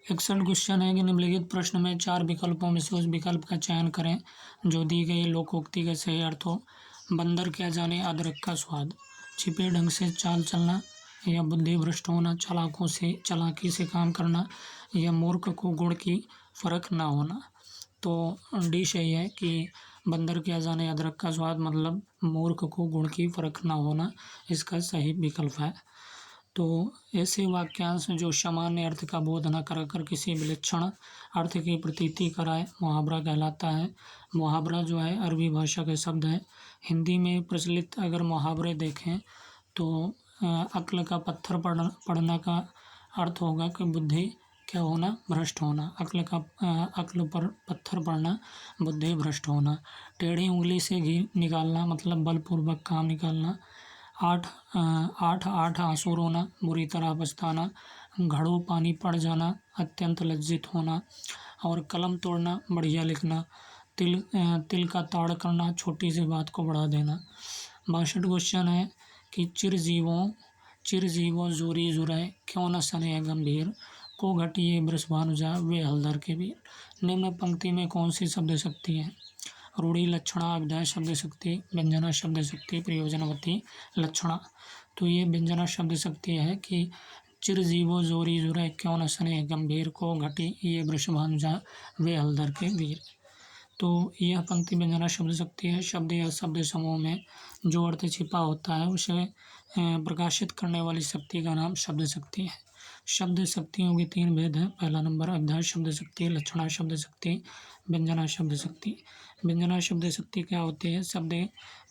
61 question है कि निम्नलिखित प्रश्न में 4 विकल्पों में से उस विकल्प का चयन करें जो दी गई लोकोक्ति के सही अर्थ हो। बंदर क्या जाने अदरक का स्वाद, छिपे ढंग से चाल चलना या बुद्धि भ्रष्ट होना, चालाकी से काम करना या मूर्ख को गुण की फर्क ना होना। तो डी सही है कि बंदर क्या जाने अदरक का स्वाद मतलब मूर्ख को गुण की फर्क ना होना इसका सही विकल्प है। तो ऐसे वाक्यांश जो सामान्य अर्थ का बोध न कराकर किसी विलक्षण अर्थ की प्रतीति कराए मुहावरा कहलाता है। मुहावरा जो है अरबी भाषा का शब्द है। हिंदी में प्रचलित अगर मुहावरे देखें तो अक्ल का पत्थर पड़ना का अर्थ होगा कि बुद्धि क्या होना, भ्रष्ट होना। अक्ल पर पत्थर पड़ना, बुद्धि भ्रष्ट होना। टेढ़ी उंगली से घी निकालना मतलब बलपूर्वक काम निकालना। आठ आंसू रोना, बुरी तरह पछताना। घड़ों पानी पड़ जाना, अत्यंत लज्जित होना। और कलम तोड़ना, बढ़िया लिखना। तिल का ताड़ करना, छोटी सी बात को बढ़ा देना। 62 क्वेश्चन है कि चिरजीवो जोरी जुरै क्यों न सने गंभीर, को घटिए वृषभानुजा वे हलधर के वीर। निम्न पंक्ति में कौन सी शब्द शक्ति है? रूढ़ी लक्षणा, अभिधाय शब्द शक्ति, व्यंजना शब्द शक्ति, प्रयोजनवती लक्षणा। तो ये व्यंजना शब्द शक्ति है कि चिरजीवो जोरी जुरै क्यों न सने गंभीर, को घटी ये वृषभानुजा वे हलधर के वीर। तो यह पंक्ति व्यंजना शब्द शक्ति है। शब्द या शब्द समूह में जो अर्थ छिपा होता है उसे प्रकाशित करने वाली शक्ति का नाम शब्द शक्ति है। शब्द शक्तियों के 3 भेद हैं। पहला नंबर अभिधाय शब्द शक्ति, लक्षणा शब्द शक्ति, व्यंजना शब्द शक्ति। व्यंजना शब्द शक्ति क्या होती है? शब्द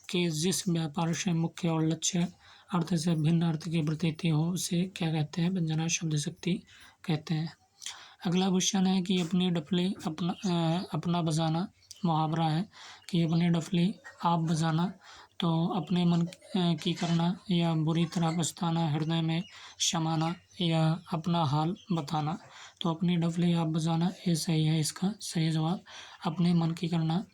के जिस व्यापार से मुख्य और लक्ष्य अर्थ से भिन्न अर्थ की प्रतीति हो उसे क्या कहते हैं? व्यंजना शब्द शक्ति कहते हैं। अगला क्वेश्चन है कि अपनी डफली अपना बजाना मुहावरा है कि अपनी डफली आप बजाना। तो अपने मन की करना या बुरी तरह पछताना, हृदय में समाना या अपना हाल बताना। तो अपनी डफली आप बजाना ये सही है, इसका सही जवाब अपने मन की करना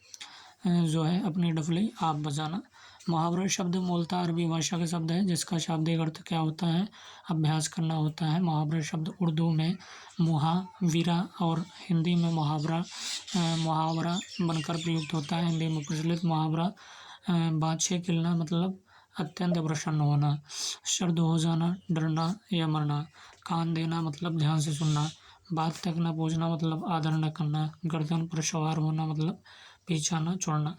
जो है अपनी डफली आप बजाना। मुहावरा शब्द मूलतः अरबी भाषा का शब्द है जिसका शाब्दिक अर्थ क्या होता है? अभ्यास करना होता है। मुहावरा शब्द उर्दू में मुहाविरा और हिंदी में मुहावरा बनकर प्रयुक्त होता है। हिंदी में प्रचलित मुहावरा बाछे खिलना मतलब अत्यंत प्रसन्न होना, सर्द हो जाना, डरना या मरना। कान देना मतलब ध्यान से सुनना, बात तक न पूछना मतलब आदर न करना, गर्दन पर सवार होना मतलब पीछा न छोड़ना।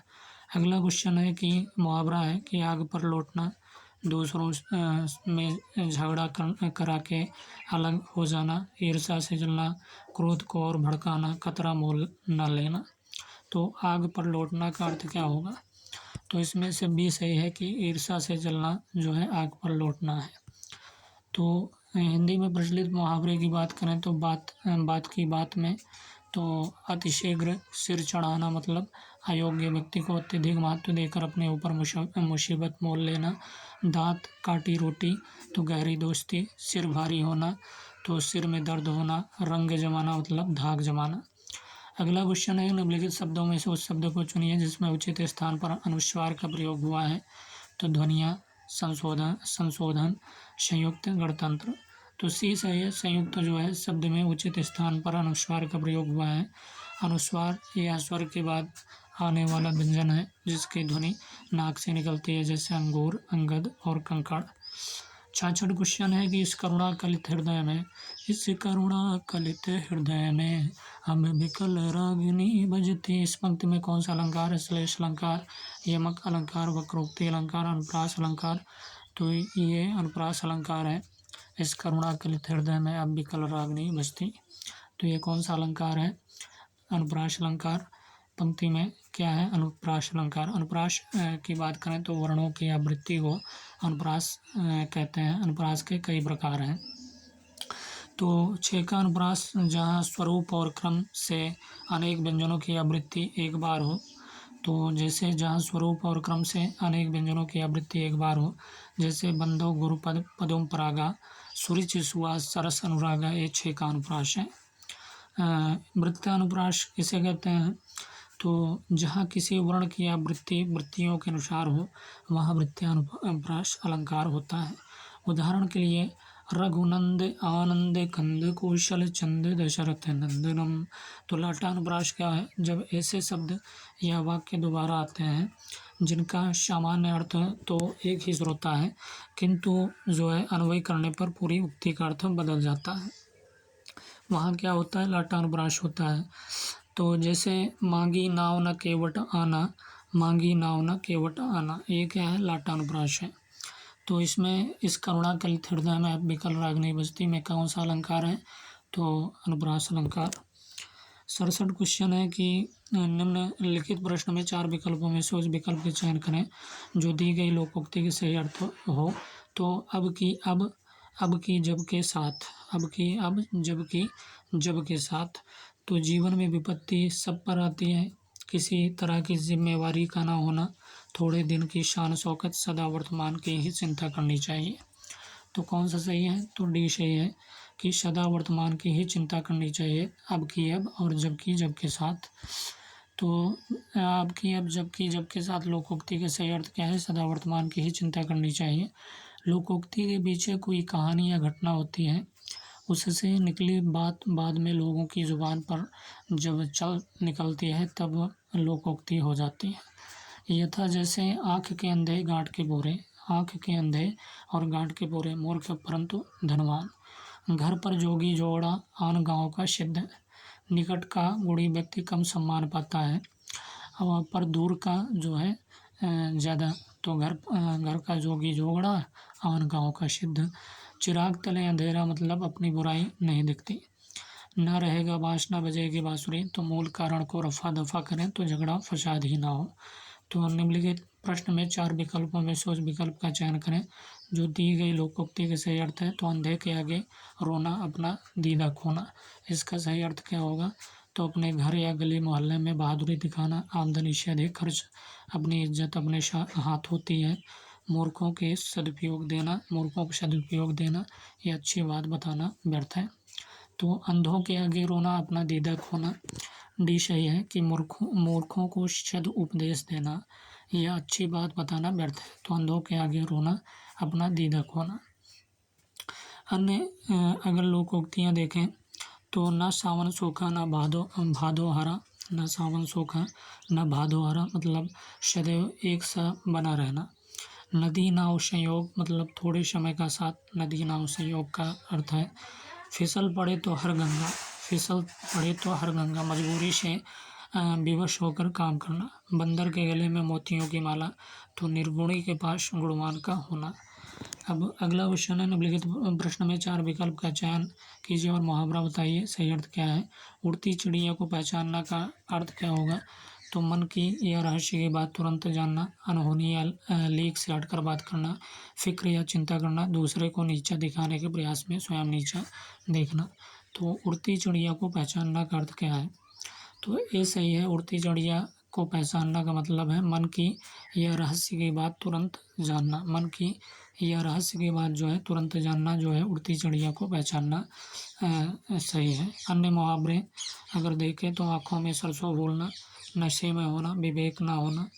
अगला क्वेश्चन है कि मुहावरा है कि आग पर लौटना, दूसरों में झगड़ा करा के अलग हो जाना, ईर्ष्या से जलना, क्रोध को और भड़काना, खतरा मोल न लेना। तो आग पर लौटना का अर्थ क्या होगा? तो इसमें से बी सही है कि ईर्ष्या से जलना जो है आग पर लौटना है। तो हिंदी में प्रचलित मुहावरे की बात करें तो बात की बात में तो अतिशीघ्र सिर चढ़ाना मतलब अयोग्य व्यक्ति को अत्यधिक महत्व देकर अपने ऊपर मुसीबत मोल लेना। दांत काटी रोटी तो गहरी दोस्ती, सिर भारी होना तो सिर में दर्द होना, रंग जमाना मतलब धाक जमाना। अगला क्वेश्चन है निम्नलिखित शब्दों में से उस शब्द को चुनिए जिसमें उचित स्थान पर अनुस्वार का प्रयोग हुआ है। तो ध्वनियाँ, संशोधन, संयुक्त, गणतंत्र। तो सी सही है, संयुक्त जो है शब्द में उचित स्थान पर अनुस्वार का प्रयोग हुआ है। अनुस्वार यह स्वर के बाद आने वाला व्यंजन है जिसकी ध्वनि नाक से निकलती है, जैसे अंगूर, अंगद और कंकड़। 66 क्वेश्चन है कि इस करुणा कलित हृदय में हम विकल रागिनी बजती। इस पंक्ति में कौन सा अलंकार है? श्लेष अलंकार, यमक अलंकार, वक्रोक्ति अलंकार, अनुप्रास अलंकार। तो ये अनुप्रास अलंकार है। इस करुणा कलित हृदय में अब विकल रागिनी बजती। तो ये कौन सा अलंकार है? अनुप्रास अलंकार। पंक्ति में क्या है? अनुप्रास अलंकार। अनुप्रास की बात करें तो वर्णों की आवृत्ति को अनुप्रास कहते हैं। अनुप्रास के कई प्रकार हैं। तो 6 का अनुप्रास जहाँ स्वरूप और क्रम से अनेक व्यंजनों की आवृत्ति एक बार हो। तो जैसे जहाँ स्वरूप और क्रम से अनेक व्यंजनों की आवृत्ति एक बार हो, जैसे बंधो गुरुपद पदों परागा, सुरुचि सुवास सरस अनुरागा, ये 6 का अनुप्रास है। वृत्त अनुप्रास किसे कहते हैं? तो जहाँ किसी वर्ण की आवृत्ति वृत्तियों के अनुसार हो वहाँ वृत्ति अनुप्रास अलंकार होता है। उदाहरण के लिए रघुनंद आनंद कंद कौशल चंद दशरथ नंदनम। तो लाटानुप्रास क्या है? जब ऐसे शब्द या वाक्य दोबारा आते हैं जिनका सामान्य अर्थ तो एक ही होता है, किंतु जो है अन्वय करने पर पूरी उक्ति का अर्थ बदल जाता है, वहाँ क्या होता है? लाटानुप्रास होता है। तो जैसे मांगी नाव न केवट आना, मांगी नाव न केवट आना, ये क्या है? लाटानुप्रास है। तो इसमें इस करुणा कलित हृदय में विकल रागनी बजती में कौन सा अलंकार है? तो अनुप्रास अलंकार। 67 क्वेश्चन है कि निम्नलिखित प्रश्न में 4 विकल्पों में से उस विकल्प के चयन करें जो दी गई लोकोक्ति के सही अर्थ हो। तो अब की जब के साथ, अब की अब जब के साथ। तो जीवन में विपत्ति सब पर आती है, किसी तरह की जिम्मेवारी का ना होना, थोड़े दिन की शान शौकत, सदा वर्तमान की ही चिंता करनी चाहिए। तो कौन सा सही है? तो डी सही है कि सदा वर्तमान की ही चिंता करनी चाहिए, अब की अब और जब के साथ। तो अब की अब जब के साथ लोकोक्ति के सही अर्थ क्या है? सदा वर्तमान की ही चिंता करनी चाहिए। लोकोक्ति के पीछे कोई कहानी या घटना होती है, उससे निकली बात बाद में लोगों की जुबान पर जब चल निकलती है तब लोकोक्ति हो जाती है। यथा जैसे आँख के अंधे गांठ के बोरे, आँख के अंधे और गांठ के बोरे मूर्ख परंतु धनवान। घर पर जोगी जोड़ा आन गांव का सिद्ध, निकट का गुणी व्यक्ति कम सम्मान पाता है और पर दूर का जो है ज़्यादा। तो घर का जोगी जोड़ा आन गांव का सिद्ध। चिराग तले अंधेरा मतलब अपनी बुराई नहीं दिखती। ना रहेगा बाँस ना बजेगी बाँसुरी, तो मूल कारण को रफा दफा करें तो झगड़ा फसाद ही ना हो। तो निम्नलिखित प्रश्न में 4 विकल्पों में से उस विकल्प का चयन करें जो दी गई लोकोक्ति के सही अर्थ है। तो अंधे के आगे रोना अपना दीदा खोना, इसका सही अर्थ क्या होगा? तो अपने घर या गली मोहल्ले में बहादुरी दिखाना, आमदनी से अधिक खर्च, अपनी इज्जत अपने हाथ होती है, मूर्खों को सदुपयोग देना, ये अच्छी बात बताना व्यर्थ है। तो अंधों के आगे रोना अपना दीदा खोना, डी सही है कि मूर्खों को सद उपदेश देना, यह अच्छी बात बताना व्यर्थ है। तो अंधों के आगे रोना अपना दीदा खोना। अन्य अगर लोकोक्तियाँ देखें तो न सावन सूखा न भादो हरा, न सावन सूखा न भादो हरा मतलब सदैव एक सा बना रहना। नदी नाव संयोग मतलब थोड़े समय का साथ, नदी नाव संयोग का अर्थ है फिसल पड़े तो हर गंगा, मजबूरी से विवश होकर काम करना। बंदर के गले में मोतियों की माला, तो निर्गुणी के पास गुणवान का होना। अब अगला क्वेश्चन है, निम्नलिखित प्रश्न में 4 विकल्प का चयन कीजिए और मुहावरा बताइए सही अर्थ क्या है। उड़ती चिड़िया को पहचानना का अर्थ क्या होगा? तो मन की या रहस्य की बात तुरंत जानना, अनहोनी या लीक से हटकर बात करना, फिक्र या चिंता करना, दूसरे को नीचा दिखाने के प्रयास में स्वयं नीचा देखना। तो उड़ती चिड़िया को पहचानना का अर्थ क्या है? तो ये सही है। उड़ती चिड़िया को पहचानना का मतलब है मन की या रहस्य की बात तुरंत जानना, मन की या रहस्य की बात जो है तुरंत जानना जो है उड़ती चिड़िया को पहचानना सही है। अन्य मुहावरे अगर देखें तो आँखों में सरसों घोलना, नशे में होना, विवेक ना होना।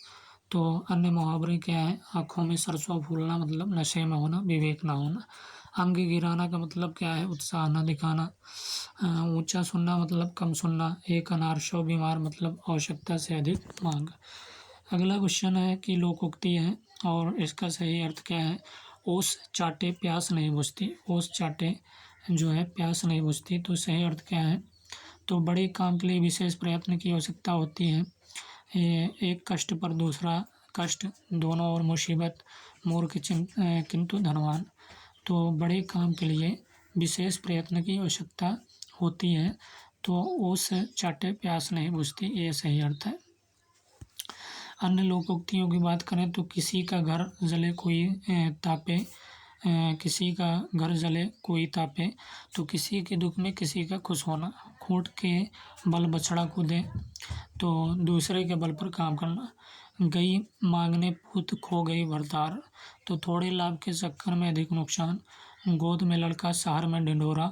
तो अन्य मुहावरे क्या है? आँखों में सरसों फूलना मतलब नशे में होना, विवेक ना होना। अंग गिराना का मतलब क्या है? उत्साह न दिखाना। ऊंचा सुनना मतलब कम सुनना। एक अनार 100 बीमार मतलब आवश्यकता से अधिक मांग। अगला क्वेश्चन है कि लोकोक्ति है और इसका सही अर्थ क्या है? ओस चाटे प्यास नहीं बुझती, ओस चाटे जो है प्यास नहीं बुझती। तो सही अर्थ क्या है? तो बड़े काम के लिए विशेष प्रयत्न की आवश्यकता होती है। एक कष्ट पर दूसरा कष्ट, दोनों ओर मुसीबत, मूर्ख किंतु धनवान। तो बड़े काम के लिए विशेष प्रयत्न की आवश्यकता होती है, तो ओस चाटे प्यास नहीं बुझती, ये सही अर्थ है। अन्य लोकोक्तियों की बात करें तो किसी का घर जले कोई तापे, किसी का घर जले कोई तापे, तो किसी के दुख में किसी का खुश होना। खूंट के बल बछड़ा कूदे, तो दूसरे के बल पर काम करना। गई मांगने पूत खो गई भरतार, तो थोड़े लाभ के चक्कर में अधिक नुकसान। गोद में लड़का शहर में ढिंढोरा,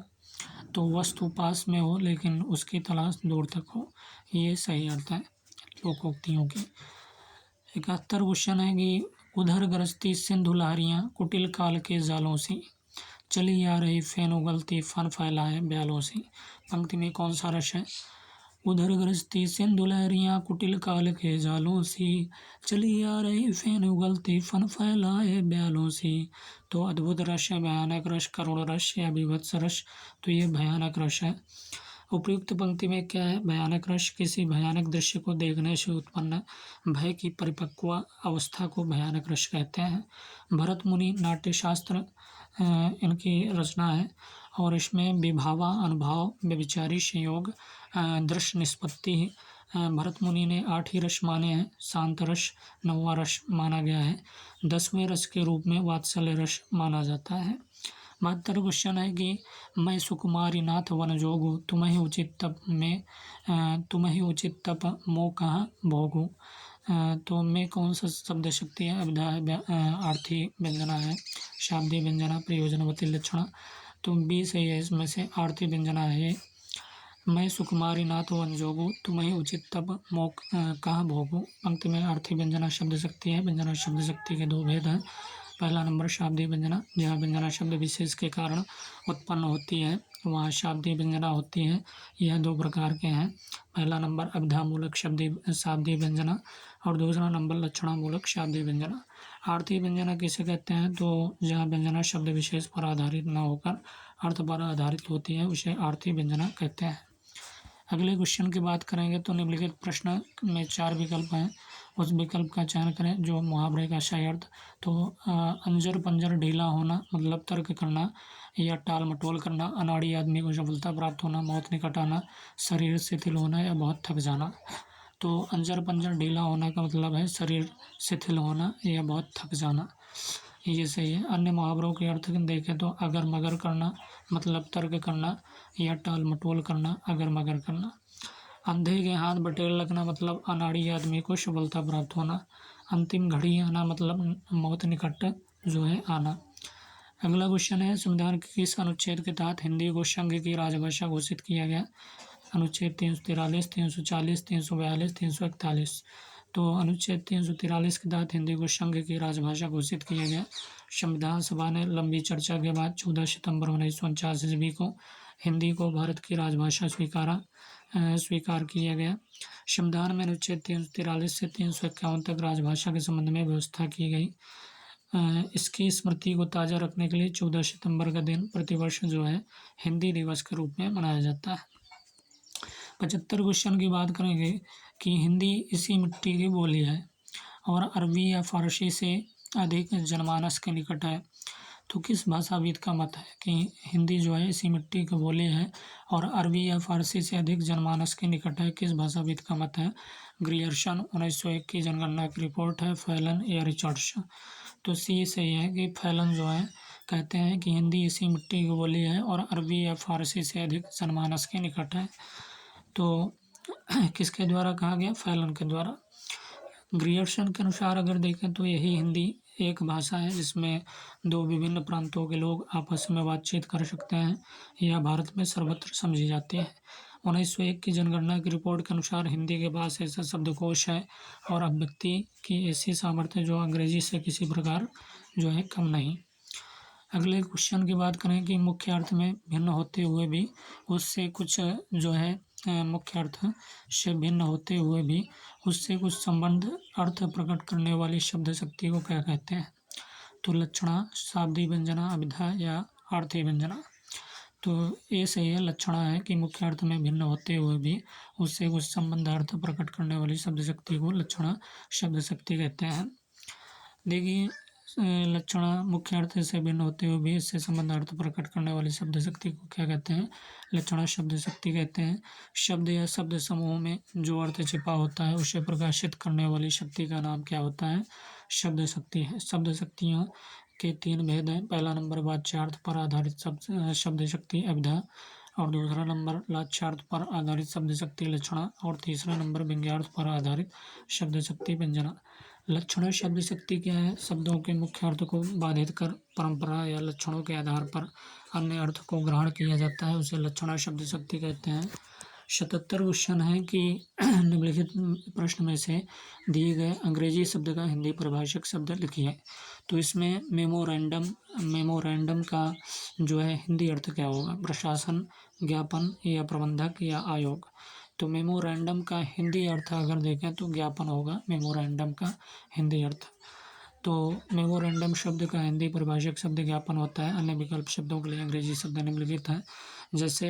तो वस्तु पास में हो लेकिन उसकी तलाश दूर तक हो, ये सही अर्थ है लोकोक्तियों की। 71 क्वेश्चन है कि उधर गरजती सिंधु लहरियाँ कुटिल काल के जालों सी, चली आ रही फेन उगलती फन फैलाए ब्यालों सी। पंक्ति में कौन सा रस है? उधर गरजती सिंधु लहरियाँ कुटिल काल के जालों सी, चली आ रही फेन उगलती फन फैलाए ब्यालों सी। तो अद्भुत रस है, भयानक रस, करुण रस या बीभत्स रस। तो ये भयानक रस है। उपयुक्त पंक्ति में क्या है? भयानक रस किसी भयानक दृश्य को देखने से उत्पन्न भय की परिपक्व अवस्था को भयानक रस कहते हैं। भरत मुनि नाट्यशास्त्र इनकी रचना है और इसमें विभावा, अनुभाव, व्यभिचारी संयोग, दृश्य निष्पत्ति भरत मुनि ने 8 ही रस माने हैं। शांत रस 9वां रस माना गया है। 10वें रस के रूप में वात्सल्य रस माना जाता है। 72 क्वेश्चन है कि मैं सुकुमारी नाथ वन जोगू, तुम्हें उचित तप में तुम्हें उचित तप मोह कहाँ भोगू। तो में कौन सा शब्द शक्ति है? अभिधा है, आर्थी व्यंजना है, शाब्दी व्यंजना, प्रयोजनवती लक्षणा। तो बी सही है इसमें से, आर्थी व्यंजना है। मैं सुकुमारी नाथ वन जोगू, तुम्हें उचित तप मोह कहाँ भोगू। पंक्ति में आर्थी व्यंजना शब्द शक्ति है। व्यंजना शब्द शक्ति के 2 भेद हैं। पहला नंबर शाब्दी व्यंजना, जहाँ व्यंजना शब्द विशेष के कारण उत्पन्न होती है वहाँ शाब्दी व्यंजना होती है। यह 2 प्रकार के हैं। पहला नंबर अभिधामूलक शाब्दी व्यंजना और दूसरा नंबर लक्षणामूलक शाब्दी व्यंजना। आर्थी व्यंजना किसे कहते हैं? तो जहाँ व्यंजना शब्द विशेष पर आधारित न होकर अर्थ पर आधारित होती है उसे आर्थी व्यंजना कहते हैं। अगले क्वेश्चन की बात करेंगे तो निम्नलिखित प्रश्न में 4 विकल्प हैं, उस विकल्प का चयन करें जो मुहावरे का सही अर्थ। तो अंजर पंजर ढीला होना मतलब तर्क करना या टाल मटोल करना, अनाड़ी आदमी को सफलता प्राप्त होना, मौत निकट आना, शरीर शिथिल होना या बहुत थक जाना। तो अंजर पंजर ढीला होना का मतलब है शरीर शिथिल होना या बहुत थक जाना, ये सही है। अन्य मुहावरों के अर्थ देखें तो अगर मगर करना मतलब तर्क करना या टाल मटोल करना, अगर मगर करना। अंधे के हाथ बटेर लगना मतलब अनाड़ी आदमी को सफलता प्राप्त होना। अंतिम घड़ी आना मतलब मौत निकट जो है आना। अगला क्वेश्चन है संविधान के किस अनुच्छेद के तहत हिंदी को संघ की राजभाषा घोषित किया गया? अनुच्छेद 343, 340, 342, 341। तो अनुच्छेद 343 के तहत हिंदी को संघ की राजभाषा घोषित किया गया। संविधान सभा ने लंबी चर्चा के बाद 14 सितंबर 1949 ईस्वी को हिंदी को भारत की राजभाषा स्वीकार किया गया। संविधान में अनुच्छेद 343 से 351 तक राजभाषा के संबंध में व्यवस्था की गई। इसकी स्मृति को ताज़ा रखने के लिए 14 सितंबर का दिन प्रतिवर्ष जो है हिंदी दिवस के रूप में मनाया जाता है। 75 क्वेश्चन की बात करेंगे कि हिंदी इसी मिट्टी की बोली है और अरबी या फारसी से अधिक जनमानस के निकट है। तो किस भाषाविद का मत है कि हिंदी जो है इसी मिट्टी की बोली है और अरबी या फारसी से अधिक जनमानस के निकट है? किस भाषाविद का मत है? ग्रियर्सन 1901 की जनगणना की रिपोर्ट है, फैलन या रिचर्ड्स। तो सी सही है कि फैलन जो है कहते हैं कि हिंदी इसी मिट्टी की बोली है और अरबी या फारसी से अधिक जनमानस के निकट है। तो किसके द्वारा कहा गया? फैलन के द्वारा। ग्रियर्सन के अनुसार अगर देखें तो यही हिंदी एक भाषा है जिसमें 2 विभिन्न प्रांतों के लोग आपस में बातचीत कर सकते हैं। यह भारत में सर्वत्र समझी जाती है। 1901 की जनगणना की रिपोर्ट के अनुसार हिंदी के पास ऐसा शब्दकोश है और अभिव्यक्ति की ऐसी सामर्थ्य जो अंग्रेजी से किसी प्रकार जो है कम नहीं। अगले क्वेश्चन की बात करें कि मुख्य अर्थ में भिन्न होते हुए भी उससे कुछ जो है मुख्य अर्थ से भिन्न होते हुए भी उससे कुछ संबंध अर्थ प्रकट करने वाली शब्द शक्ति को क्या कहते हैं? तो लक्षणा, शाब्दी व्यंजना, अभिधा या आर्थी व्यंजना। तो ये सही है, लक्षणा है कि मुख्य अर्थ में भिन्न होते हुए भी उससे कुछ संबंध अर्थ प्रकट करने वाली शब्द शक्ति को लक्षणा शब्द शक्ति कहते हैं। देखिए लक्षणा मुख्य अर्थ से भिन्न होते हुए भी इससे संबंध अर्थ प्रकट करने वाली शब्द शक्ति को क्या कहते हैं? लक्षणा शब्द शक्ति कहते हैं। शब्द या शब्द समूह में जो अर्थ छिपा होता है उसे प्रकाशित करने वाली शक्ति का नाम क्या होता है? शब्द शक्ति है। शब्द शक्तियाँ के 3 भेद हैं। पहला नंबर वाच्यार्थ पर आधारित शब्द शक्ति अभिधा और दूसरा नंबर लाक्षार्थ पर आधारित शब्द शक्ति लक्षणा और तीसरा नंबर व्यंग्यार्थ पर आधारित शब्द शक्ति व्यंजना। लक्षण शब्द शक्ति क्या है? शब्दों के मुख्य अर्थ को बाधित कर परंपरा या लक्षणों के आधार पर अन्य अर्थ को ग्रहण किया जाता है, उसे लक्षण शब्द शक्ति कहते हैं। 77 क्वेश्चन है कि निम्नलिखित प्रश्न में से दिए गए अंग्रेजी शब्द का हिंदी परिभाषक शब्द लिखिए। तो इसमें मेमोरेंडम का जो है हिंदी अर्थ क्या होगा? प्रशासन, ज्ञापन या प्रबंधक या आयोग। तो मेमोरेंडम का हिंदी अर्थ अगर देखें तो ज्ञापन होगा मेमोरेंडम का हिंदी अर्थ। तो मेमोरेंडम शब्द का हिंदी परिभाषक शब्द ज्ञापन होता है। अन्य विकल्प शब्दों के लिए अंग्रेजी शब्द निम्नलिखित हैं, जैसे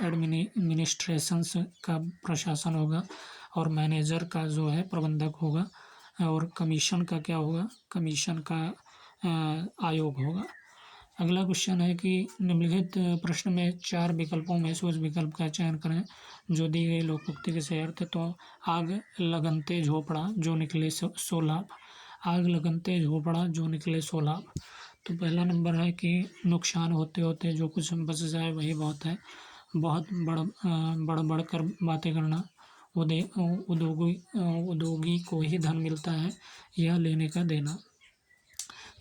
एडमिनिस्ट्रेशंस का प्रशासन होगा, और मैनेजर का जो है प्रबंधक होगा, और कमीशन का क्या होगा? कमीशन का आयोग होगा। अगला क्वेश्चन है कि निम्नलिखित प्रश्न में 4 विकल्पों में से उस विकल्प का चयन करें जो दी गई लोकोक्ति के सही अर्थ। तो आग लगनते झोपड़ा जो निकले सो लाभ। आग लगनते झोपड़ा जो निकले सो लाभ। तो पहला नंबर है कि नुकसान होते होते जो कुछ बच जाए वही बहुत है। बहुत बढ़ कर बातें करना। उद्योगी को ही धन मिलता है, यह लेने का देना।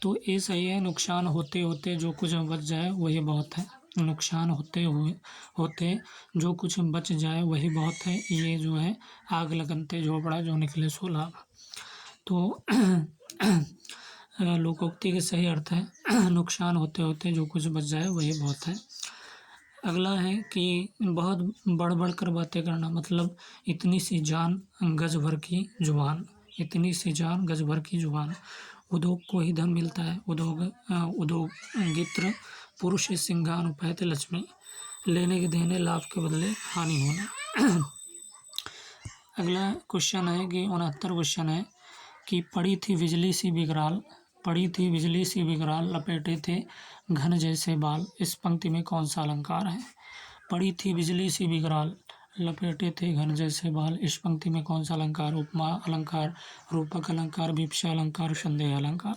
तो ये सही है। नुकसान होते होते जो कुछ बच जाए वही बहुत है। नुकसान होते जो कुछ बच जाए वही बहुत है। ये जो है आग लगनते झोपड़ा जो निकले सो लाभ। तो लोकोक्ति के सही अर्थ है नुकसान होते होते जो कुछ बच जाए वही बहुत है। अगला है कि बहुत बढ़ कर बातें करना, मतलब इतनी सी जान गज भर की जुबान। इतनी सी जान गज भर की जुबान। उद्योग को ही धन मिलता है। उद्योगित्र पुरुष सिंहानुपैत लक्ष्मी। लेने के देने, लाभ के बदले हानि होना। अगला क्वेश्चन है कि 69 क्वेश्चन है कि पड़ी थी बिजली सी विकराल। पड़ी थी बिजली सी विकराल, लपेटे थे घन जैसे बाल। इस पंक्ति में कौन सा अलंकार है? पड़ी थी बिजली सी विकराल, लपेटे थे घन जैसे बाल। इस पंक्ति में कौन सा अलंकार? उपमा अलंकार, रूपक अलंकार, विवक्षा अलंकार, संदेह अलंकार।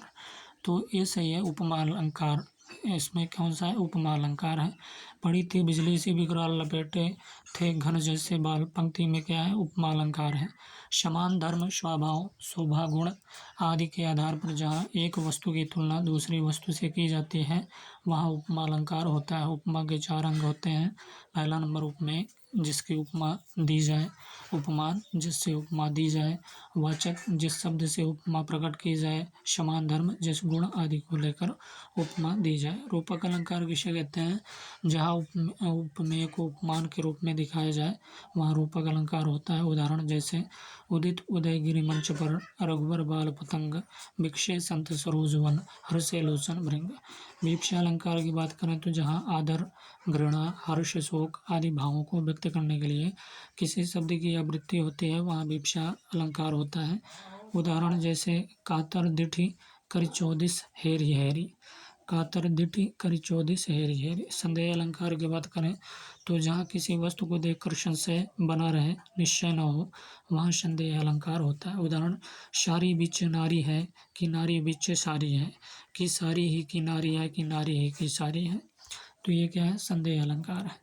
तो ये सही है, उपमा अलंकार। इसमें कौन सा है? उपमा अलंकार है। पड़ी थी बिजली सी विकराल, लपेटे थे घन जैसे बाल। पंक्ति में क्या है? उपमा अलंकार है। समान धर्म, स्वभाव, शोभा, गुण आदि के आधार पर जहाँ एक वस्तु की तुलना दूसरी वस्तु से की जाती है वहाँ उपमा अलंकार होता है। उपमा के 4 अंग होते हैं। पहला नंबर उपमेय, जिसकी उपमा दी जाए। उपमान, जिससे उपमा दी जाए। वाचक, जिस शब्द से उपमा प्रकट की जाए। समान धर्म, जिस गुण आदि को लेकर उपमा दी जाए। रूपक अलंकार किसे कहते हैं? जहाँ उपमेय को उपमान के रूप में दिखाया जाए वहाँ रूपक अलंकार होता है। उदाहरण जैसे उदित उदयगिरि मंच पर, रघुवर बाल पतंग, भिक्षे संत सरोज वन, हर्षे लोचन भृंग। विवक्षा अलंकार की बात करें तो जहाँ आदर, घृणा, हर्ष, शोक आदि भावों को व्यक्त करने के लिए किसी शब्द की आवृत्ति होती है वहाँ विवक्षा अलंकार होता है। उदाहरण जैसे कातर दिठि कर चौदिस हेरी हेरी। कातर दिठि कर चौदिस हेरी हेरी। संदेह अलंकार की बात करें तो जहाँ किसी वस्तु को देखकर संशय बना रहे, निश्चय न हो, वहाँ संदेह अलंकार होता है। उदाहरण सारी बिच नारी है कि नारी बिच सारी है, कि सारी ही की नारी है कि नारी ही की सारी है। तो ये क्या है? संदेह अलंकार है।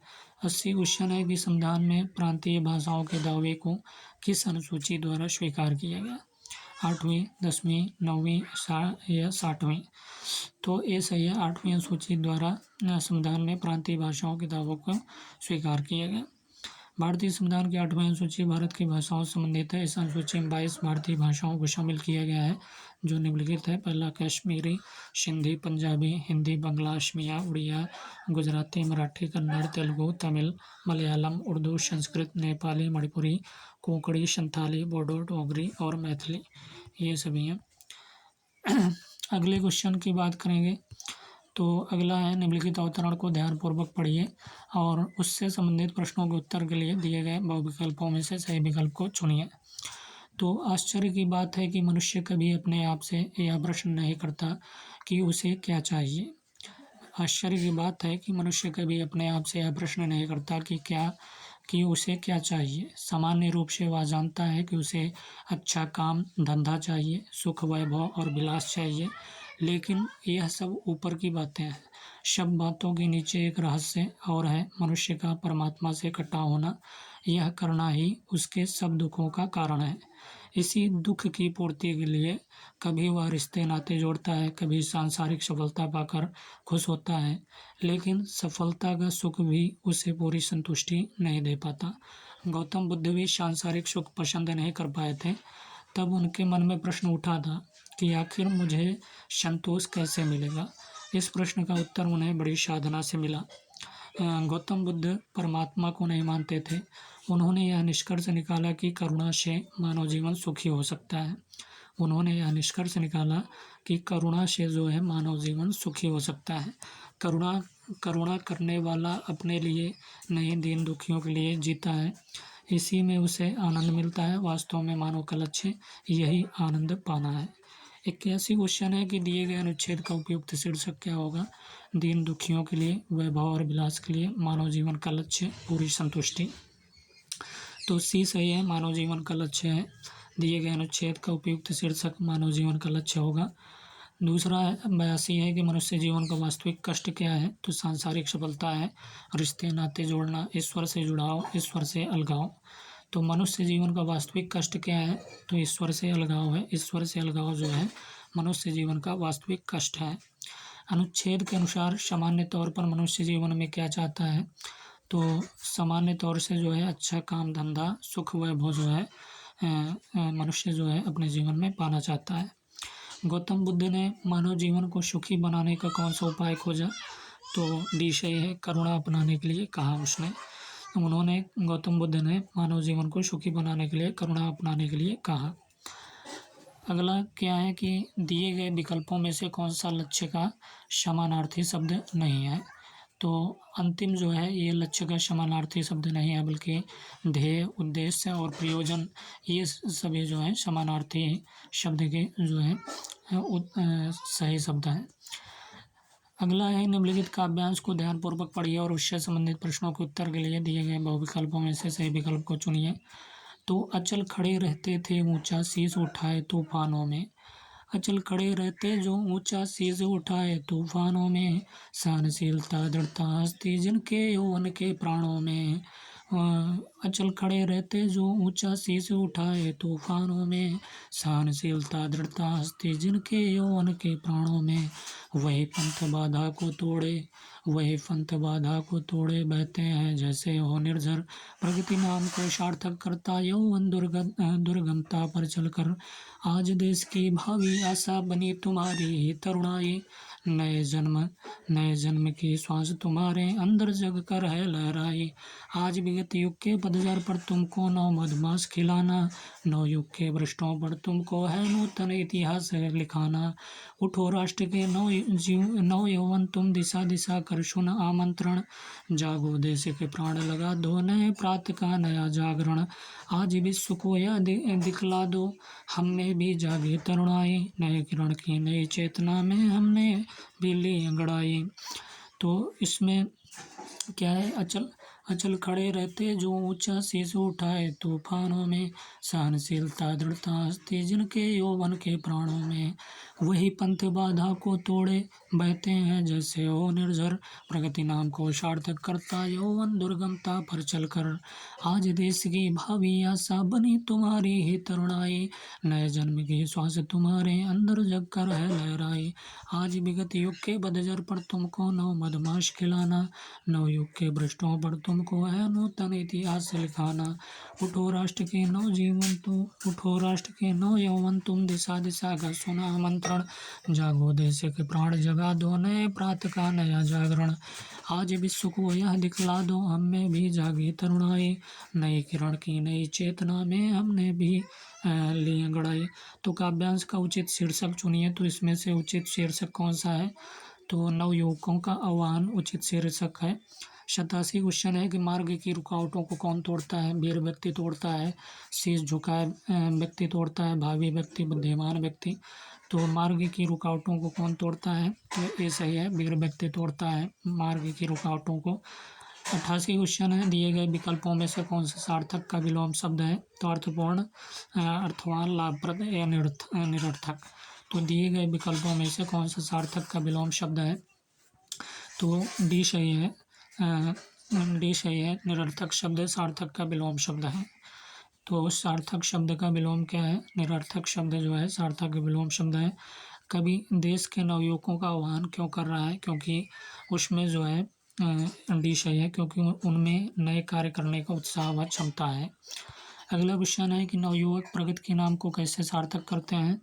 80 क्वेश्चन है कि संविधान में प्रांतीय भाषाओं के दावे को किस अनुसूची द्वारा स्वीकार किया गया? 8वीं, 10वीं, 9वीं या 60वीं। तो ये सही है, 8वीं अनुसूची द्वारा संविधान में प्रांतीय भाषाओं के दावों को स्वीकार किया गया। भारतीय संविधान की 8वीं अनुसूची भारत की भाषाओं से संबंधित है। इस अनुसूची में 22 भारतीय भाषाओं को शामिल किया गया है जो निम्नलिखित है। पहला कश्मीरी, सिंधी, पंजाबी, हिंदी, बंगला, असमिया, उड़िया, गुजराती, मराठी, कन्नड़, तेलुगु, तमिल, मलयालम, उर्दू, संस्कृत, नेपाली, मणिपुरी, कोंकणी, संथाली, बोडो, डोगरी और मैथिली, ये सभी हैं। अगले क्वेश्चन की बात करेंगे तो अगला है निम्नलिखित अवतरण को ध्यानपूर्वक पढ़िए और उससे संबंधित प्रश्नों के उत्तर के लिए दिए गए बहुविकल्पों में से सही विकल्प को चुनिए। तो आश्चर्य की बात है कि मनुष्य कभी अपने आप से यह प्रश्न नहीं करता कि उसे क्या चाहिए। आश्चर्य की बात है कि मनुष्य कभी अपने आप से यह प्रश्न नहीं करता कि उसे क्या चाहिए। सामान्य रूप से वह जानता है कि उसे अच्छा काम धंधा चाहिए, सुख, वैभव और विलास चाहिए, लेकिन यह सब ऊपर की बातें हैं। सब बातों के नीचे एक रहस्य और है, मनुष्य का परमात्मा से कटा होना। यह करना ही उसके सब दुखों का कारण है। इसी दुख की पूर्ति के लिए कभी वह रिश्ते नाते जोड़ता है, कभी सांसारिक सफलता पाकर खुश होता है, लेकिन सफलता का सुख भी उसे पूरी संतुष्टि नहीं दे पाता। गौतम बुद्ध भी सांसारिक सुख पसंद नहीं कर पाए थे। तब उनके मन में प्रश्न उठा था कि आखिर मुझे संतोष कैसे मिलेगा। इस प्रश्न का उत्तर उन्हें बड़ी साधना से मिला। गौतम बुद्ध परमात्मा को नहीं मानते थे। उन्होंने यह निष्कर्ष निकाला कि करुणा से मानव जीवन सुखी हो सकता है। उन्होंने यह निष्कर्ष निकाला कि करुणा से जो है मानव जीवन सुखी हो सकता है। करुणा करुणा करने वाला अपने लिए नहीं, दीन दुखियों के लिए जीता है। इसी में उसे आनंद मिलता है। वास्तव में मानव का लक्ष्य यही आनंद पाना है। 81 क्वेश्चन है कि दिए गए अनुच्छेद का उपयुक्त शीर्षक क्या होगा। दीन दुखियों के लिए, वैभव और विलास के लिए मानव जीवन का लक्ष्य पूरी संतुष्टि। तो सी सही है, मानव जीवन का लक्ष्य है। दिए गए अनुच्छेद का उपयुक्त शीर्षक मानव जीवन का लक्ष्य होगा। दूसरा 82 है कि मनुष्य जीवन का वास्तविक कष्ट क्या है। तो सांसारिक सफलता है, रिश्ते नाते जोड़ना, ईश्वर से जुड़ाव, ईश्वर से अलगाव। तो मनुष्य जीवन का वास्तविक कष्ट क्या है। तो ईश्वर से अलगाव है। ईश्वर से अलगाव जो है मनुष्य जीवन का वास्तविक कष्ट है। अनुच्छेद के अनुसार सामान्य तौर पर मनुष्य जीवन में क्या चाहता है। तो सामान्य तौर से जो है अच्छा काम धंधा, सुख, वैभव जो है मनुष्य जो है अपने जीवन में पाना चाहता है। गौतम बुद्ध ने मानव जीवन को सुखी बनाने का कौन सा उपाय खोजा। तो डी सही है, करुणा अपनाने के लिए कहा उसने। उन्होंने गौतम बुद्ध ने मानव जीवन को सुखी बनाने के लिए करुणा अपनाने के लिए कहा। अगला क्या है कि दिए गए विकल्पों में से कौन सा लक्ष्य का समानार्थी शब्द नहीं है। तो अंतिम जो है ये लक्ष्य का समानार्थी शब्द नहीं है, बल्कि ध्येय, उद्देश्य और प्रयोजन, ये सभी जो है समानार्थी शब्द के जो है सही शब्द हैं। अगला है निम्नलिखित काव्यांश को ध्यानपूर्वक पढ़िए और उससे संबंधित प्रश्नों के उत्तर के लिए दिए गए बहुविकल्पों में से सही विकल्प को चुनिए। तो अचल खड़े रहते थे ऊंचा शीश उठाए तूफानों में। अचल खड़े रहते जो ऊंचा शीश उठाए तूफानों में, सहनशीलता दृढ़ता हस्ती जिनके यौवन के प्राणों में। अचल खड़े रहते जो ऊंचा शीश उठाए तूफानों में, सहनशीलता दृढ़ता हस्ती जिनके यौवन के प्राणों में। वही पंथ बाधा को तोड़े, वही पंथ बाधा को तोड़े, बहते हैं जैसे हो निर्झर, प्रगति नाम को सार्थक करता यौवन दुर्गमता पर चलकर। आज देश की भावी आशा बनी तुम्हारी ही तरुणाई, नए जन्म की श्वास तुम्हारे अंदर जग कर है लहराई। आज विगत युग के पतझड़ पर तुमको नौ मधुमास खिलाना, नौ युग के भ्रष्टों पर तुमको है नूतन इतिहास लिखाना। उठो राष्ट्र के नौ यौवन तुम, दिशा दिशा कर सुन आमंत्रण। जागो देश के प्राण लगा दो, नए प्रात का नया जागरण। आज विश्व को यह दिखला दो, हम में भी जागी तरुणाई, नए किरण की नई चेतना में हमने भी ली अंगड़ाई। तो इसमें क्या है, अचल खड़े रहते जो ऊंचा शीश उठाए तूफानों में, सहनशीलता दृढ़ता हस्ती जिनके यौवन के प्राणों में। वही पंथ बाधा को तोड़े, बहते हैं जैसे हो निर्झर, प्रगति नाम को सार्थक करता यौवन दुर्गमता पर चलकर। आज देश की भावी आशा बनी तुम्हारी ही तरुणाई, नए जन्म की श्वास तुम्हारे अंदर जग कर है लहराई। आज विगत युग के बदजर पर तुमको नौ मधुमास खिलाना, नव युग के भ्रष्टों पर तुमको है नूतन इतिहास लिखाना। उठो राष्ट्र के नौ जीवन तुम, उठो राष्ट्र के नौ यौवन तुम, दिशा दिशा का सुना आमंत्रण। जागो देश के प्राण जगा दो, नए प्रात का नया जागरण। आज विश्व को यह दिखला दो, हम में भी जागी तरुणाई, नई किरण की नई चेतना में हमने भी ली अंगड़ाई। तो काव्यांश का उचित शीर्षक चुनिए। तो इसमें से उचित शीर्षक कौन सा है। तो नवयुवकों का आह्वान उचित शीर्षक है। 87 क्वेश्चन है कि मार्ग की रुकावटों को कौन तोड़ता है। वीर व्यक्ति तोड़ता है, शीश झुकाए व्यक्ति तोड़ता है, भावी व्यक्ति, बुद्धिमान व्यक्ति। तो मार्ग की रुकावटों को कौन तोड़ता है। तो ये सही है, वीर व्यक्ति तोड़ता है मार्ग की रुकावटों को। 88 क्वेश्चन है दिए गए विकल्पों में से कौन सा सार्थक का विलोम शब्द है। तो अर्थपूर्ण, अर्थवान, लाभप्रद या निरर्थक। तो दिए गए विकल्पों में से कौन सा सार्थक का विलोम शब्द है। तो डी सही है, डी सही है, निरर्थक शब्द सार्थक का विलोम शब्द है। तो सार्थक शब्द का विलोम क्या है? निरर्थक शब्द जो है सार्थक का विलोम शब्द है। कवि देश के नवयुवकों का आह्वान क्यों कर रहा है? क्योंकि उसमें जो है डी सही है, क्योंकि उनमें नए कार्य करने का उत्साह व क्षमता है। अगला क्वेश्चन है कि नवयुवक प्रगति के नाम को कैसे सार्थक करते हैं?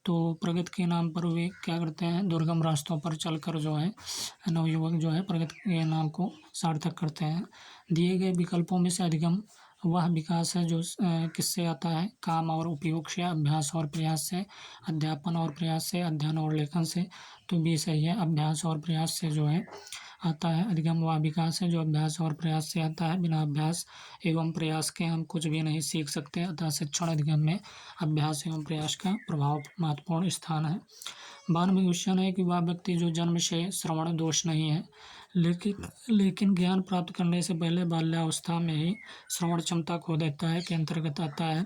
तो प्रगति के नाम पर वे क्या करते हैं? दुर्गम रास्तों पर चलकर जो है नवयुवक जो है प्रगति के नाम को सार्थक करते हैं। दिए गए विकल्पों में से अधिगम वह विकास है जो किससे आता है? काम और उपयोग से, अभ्यास और प्रयास से, अध्यापन और प्रयास से, अध्ययन और लेखन से। तो बी सही है, अभ्यास और प्रयास से जो है आता है। अधिगम वह विकास है जो अभ्यास और प्रयास से आता है। बिना अभ्यास एवं प्रयास के हम कुछ भी नहीं सीख सकते, अतः शिक्षण अधिगम में अभ्यास एवं प्रयास का प्रभाव महत्वपूर्ण स्थान है। 92 क्वेश्चन है कि वह व्यक्ति जो जन्म से श्रवण दोष नहीं है लेकिन ज्ञान प्राप्त करने से पहले बाल्यावस्था में ही श्रवण क्षमता खो देता है, के अंतर्गत आता है।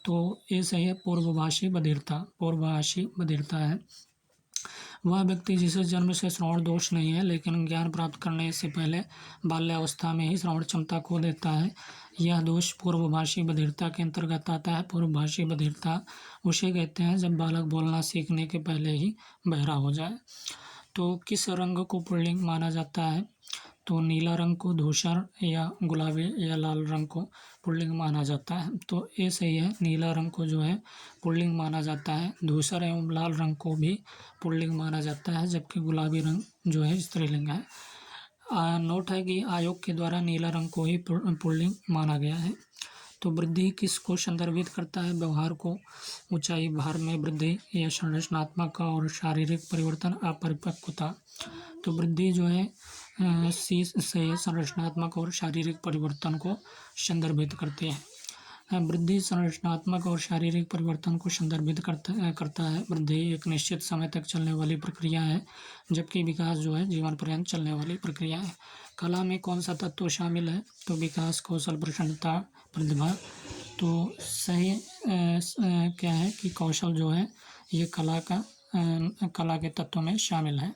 तो ये सही है, पूर्वभाषी बधिरता है। वह व्यक्ति जिसे जन्म से श्रवण दोष नहीं है लेकिन ज्ञान प्राप्त करने से पहले बाल्यावस्था में ही श्रवण क्षमता खो देता है, यह दोष पूर्वभाषी बधिरता के अंतर्गत आता है। पूर्वभाषी बधिरता उसे कहते हैं जब बालक बोलना सीखने के पहले ही बहरा हो जाए। तो किस रंग को पुल्लिंग माना जाता है? तो नीला रंग को धूसर या गुलाबी या लाल रंग को पुल्लिंग माना जाता है। तो ये सही है, नीला रंग को जो है पुल्लिंग माना जाता है। धूसर एवं लाल रंग को भी पुल्लिंग माना जाता है, जबकि गुलाबी रंग जो है स्त्रीलिंग है। नोट है कि आयोग के द्वारा नीला रंग को ही पुल्लिंग माना गया है। तो वृद्धि किसको संदर्भित करता है? व्यवहार को, ऊंचाई, भार में वृद्धि या संरचनात्मक और शारीरिक परिवर्तन, अपरिपक्वता। तो वृद्धि जो है सी से संरचनात्मक और शारीरिक परिवर्तन को संदर्भित करते हैं। वृद्धि संरचनात्मक और शारीरिक परिवर्तन को संदर्भित करता है। वृद्धि एक निश्चित समय तक चलने वाली प्रक्रिया है, जबकि विकास जो है जीवन पर्यंत चलने वाली प्रक्रिया है। कला में कौन सा तत्व शामिल है? तो विकास, कौशल, प्रसन्नता, प्रतिभा। तो सही क्या है कि कौशल जो है ये कला के तत्व में शामिल है।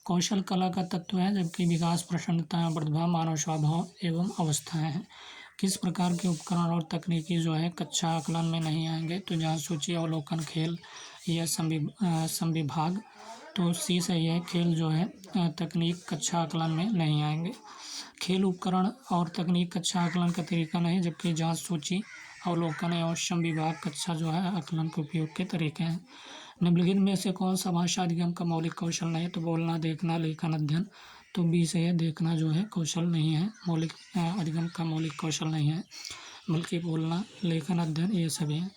कौशल कला का तत्व है, जबकि विकास, प्रसन्नता, प्रतिभा मानव स्वभाव एवं अवस्थाएं हैं। किस प्रकार के उपकरण और तकनीकी जो है कक्षा आकलन में नहीं आएंगे? तो जहाँ सूची, अवलोकन, खेल या संविभाग। तो सी सही है, खेल जो है तकनीक कक्षा आकलन में नहीं आएंगे। खेल उपकरण और तकनीक कक्षा आकलन का तरीका नहीं, जबकि जांच, सूची, अवलोकन एवं संविभाग कक्षा जो है आकलन के उपयोग के तरीके हैं। निम्नलिखित में से कौन सा भाषा अधिगम का मौलिक कौशल नहीं है? तो बोलना, देखना, लेखन, अध्ययन। तो बी से है, देखना जो है कौशल नहीं है, मौलिक अधिगम का मौलिक कौशल नहीं है, बल्कि बोलना, लेखन, अध्ययन ये सभी हैं।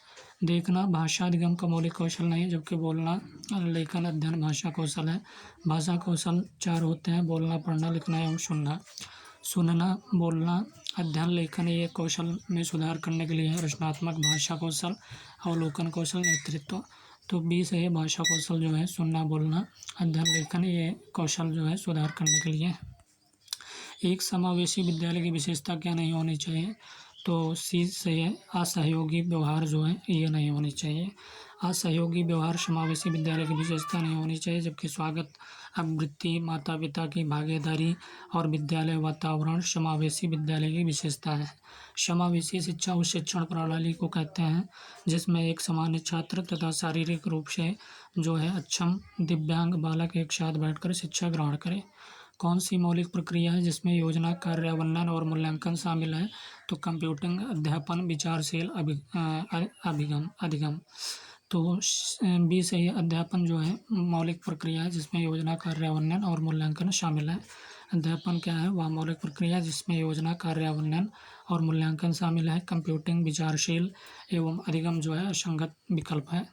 देखना भाषा अधिगम का मौलिक कौशल नहीं है, जबकि बोलना, लेखन, अध्ययन भाषा कौशल है। भाषा कौशल 4 होते हैं: बोलना, पढ़ना, लिखना एवं सुनना। सुनना, बोलना, अध्ययन, लेखन ये कौशल में सुधार करने के लिए है। रचनात्मक भाषा कौशल, अवलोकन कौशल, नेतृत्व। तो बी से है, भाषा कौशल जो है सुनना, बोलना, अध्ययन, लेखन ये कौशल जो है सुधार करने के लिए है। एक समावेशी विद्यालय की विशेषता क्या नहीं होनी चाहिए? तो सी से है, असहयोगी व्यवहार जो है ये नहीं होनी चाहिए। असहयोगी व्यवहार समावेशी विद्यालय की विशेषता नहीं होनी चाहिए, जबकि स्वागत, आवृत्ति, माता पिता की भागीदारी और विद्यालय वातावरण समावेशी विद्यालय की विशेषता है। समावेशी शिक्षा उस शिक्षण प्रणाली को कहते हैं जिसमें एक सामान्य छात्र तथा शारीरिक रूप से जो है अक्षम दिव्यांग बालक एक साथ बैठकर शिक्षा ग्रहण करें। कौन सी मौलिक प्रक्रिया है जिसमें योजना, कार्यान्वयन और मूल्यांकन शामिल है? तो कंप्यूटिंग, अध्यापन, विचारशील अधिगम। तो बी सही है, अध्यापन जो है मौलिक प्रक्रिया है जिसमें योजना, कार्यान्वयन और मूल्यांकन शामिल है। अध्यापन क्या है? वह मौलिक प्रक्रिया जिसमें योजना, कार्यान्वयन और मूल्यांकन शामिल है। कंप्यूटिंग विचारशील एवं अधिगम जो है असंगत विकल्प है।